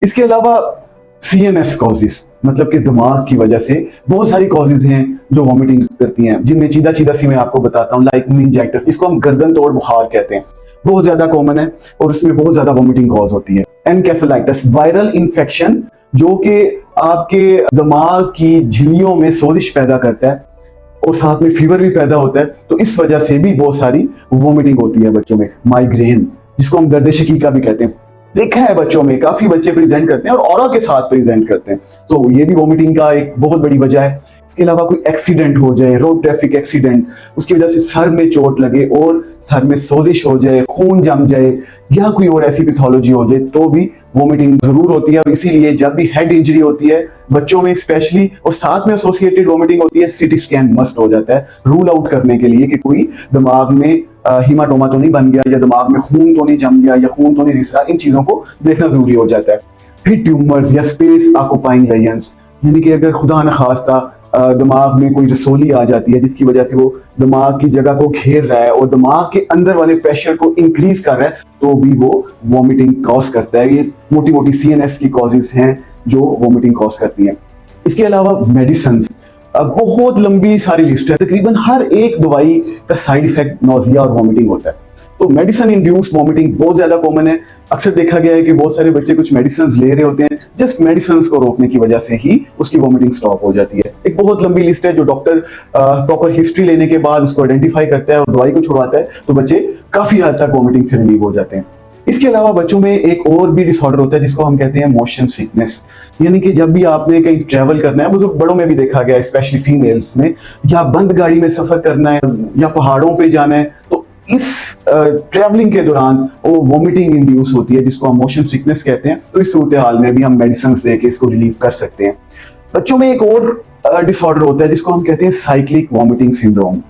इसके अलावा CNS causes, मतलब कि दिमाग की वजह से बहुत सारी कॉजेज हैं जो वॉमिटिंग करती हैं, जिनमें चीदा चीदा सी मैं आपको बताता हूँ, लाइक मेनिंजाइटिस, इसको हम गर्दन तोड़ बुखार कहते हैं, बहुत ज्यादा कॉमन है और उसमें बहुत ज्यादा वॉमिटिंग कॉज होती है। एनकेफेलाइटिस, वायरल इन्फेक्शन जो कि आपके दिमाग की झिल्लियों में सोजिश पैदा करता है और साथ में फीवर भी पैदा होता है, तो इस वजह से भी बहुत सारी वॉमिटिंग होती है बच्चों में। माइग्रेन, जिसको हम दर्द शकीका भी कहते हैं, देखा है बच्चों में, काफी बच्चे प्रेजेंट करते हैं और औरों के साथ प्रेजेंट करते हैं, तो ये भी वॉमिटिंग का एक बहुत बड़ी वजह है। इसके अलावा कोई एक्सीडेंट हो जाए, रोड ट्रैफिक एक्सीडेंट, उसकी वजह से सर में चोट लगे और सर में सोजिश हो जाए, खून जम जाए या कोई और ऐसी पैथोलॉजी हो जाए, तो भी वॉमिटिंग जरूर होती है। और इसीलिए जब भी हेड इंजरी होती है बच्चों में स्पेशली और साथ में एसोसिएटेड वॉमिटिंग होती है, सीटी स्कैन मस्ट हो जाता है रूल आउट करने के लिए कि कोई दिमाग में हीमाटोमा तो नहीं बन गया, या दिमाग में खून तो नहीं जम गया, या खून तो नहीं रिस रहा। इन चीजों को देखना जरूरी हो जाता है। फिर ट्यूमर्स या स्पेस ऑक्यूपाइंग लेजन्स, यानी कि अगर खुदा न खास्ता दिमाग में कोई रसोली आ जाती है जिसकी वजह से वो दिमाग की जगह को घेर रहा है और दिमाग के अंदर वाले प्रेशर को इंक्रीज कर रहा है, तो भी वो वॉमिटिंग कॉज करता है। ये मोटी मोटी CNS की कॉजेज हैं जो वॉमिटिंग कॉज करती हैं। इसके अलावा मेडिसिन, बहुत लंबी सारी लिस्ट है, तकरीबन हर एक दवाई का साइड इफेक्ट नोजिया और वॉमिटिंग होता है। तो मेडिसिन इंड्यूस्ड वॉमिटिंग बहुत ज्यादा कॉमन है। अक्सर देखा गया है कि बहुत सारे बच्चे कुछ मेडिसिन ले रहे होते हैं, जस्ट मेडिसिन को रोकने की वजह से ही उसकी वॉमिटिंग स्टॉप हो जाती है। एक बहुत लंबी लिस्ट है जो डॉक्टर प्रॉपर हिस्ट्री लेने के बाद उसको आइडेंटिफाई करता है और दवाई को छुड़वाता है, तो बच्चे काफी हद तक वॉमिटिंग से रिलीव हो जाते हैं। इसके अलावा बच्चों में एक और भी डिसऑर्डर होता है जिसको हम कहते हैं मोशन सिकनेस, यानी कि जब भी आपने कहीं ट्रैवल करना है, बुजुर्ग बड़ों में भी देखा गया है, स्पेशली फीमेल्स में, या बंद गाड़ी में सफर करना है या पहाड़ों पे जाना है, तो इस ट्रैवलिंग के दौरान वो वॉमिटिंग इंड्यूस होती है जिसको हम मोशन सिकनेस कहते हैं। तो इस सूरत हाल में भी हम मेडिसिन देके इसको रिलीव कर सकते हैं। बच्चों में एक और डिसऑर्डर होता है जिसको हम कहते हैं साइक्लिक वॉमिटिंग सिंड्रोम।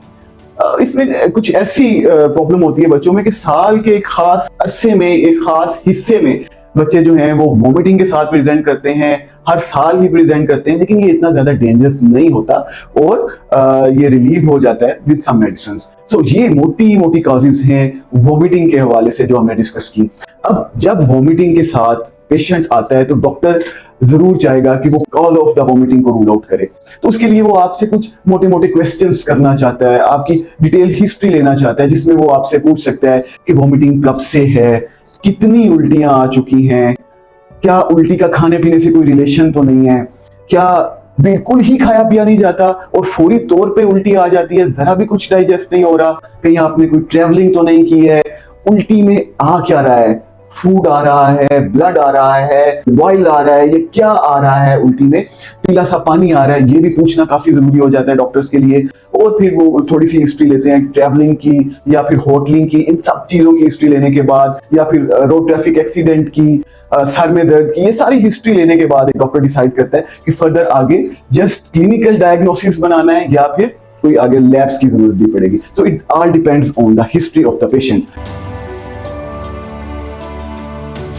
इसमें कुछ ऐसी प्रॉब्लम होती है बच्चों में कि साल के एक खास अरसे में, एक खास हिस्से में बच्चे जो हैं वो वॉमिटिंग के साथ प्रेजेंट करते हैं, हर साल ही प्रेजेंट करते हैं, लेकिन ये इतना ज्यादा डेंजरस नहीं होता और ये रिलीव हो जाता है विद सम मेडिसिन। सो ये मोटी मोटी कॉजेज हैं वॉमिटिंग के हवाले से जो हमने डिस्कस की। अब जब वॉमिटिंग के साथ पेशेंट आता है तो डॉक्टर जरूर चाहेगा कि वो कॉज ऑफ द वॉमिटिंग को रूल आउट करे, तो उसके लिए वो आपसे कुछ मोटे मोटे क्वेश्चंस करना चाहता है, आपकी डिटेल हिस्ट्री लेना चाहता है, जिसमें वो आपसे पूछ सकता है कि वॉमिटिंग कब से है, कितनी उल्टियां आ चुकी हैं, क्या उल्टी का खाने पीने से कोई रिलेशन तो नहीं है, क्या बिल्कुल ही खाया पिया नहीं जाता और फौरी तौर पे उल्टी आ जाती है, जरा भी कुछ डाइजेस्ट नहीं हो रहा, कहीं आपने कोई ट्रैवलिंग तो नहीं की है, उल्टी में आ क्या रहा है, फूड आ रहा है, ब्लड आ रहा है, बॉइल आ रहा है, ये क्या आ रहा है उल्टी में, पीला सा पानी आ रहा है, ये भी पूछना काफी जरूरी हो जाता है डॉक्टर्स के लिए। और फिर वो थोड़ी सी हिस्ट्री लेते हैं ट्रैवलिंग की या फिर होटलिंग की, इन सब चीजों की हिस्ट्री लेने के बाद, या फिर रोड ट्रैफिक एक्सीडेंट की, सर में दर्द की, ये सारी हिस्ट्री लेने के बाद एक डॉक्टर डिसाइड करता है कि फर्दर आगे जस्ट क्लिनिकल डायग्नोसिस बनाना है या फिर कोई आगे लैब्स की जरूरत भी पड़ेगी। So it all depends on the history of the patient.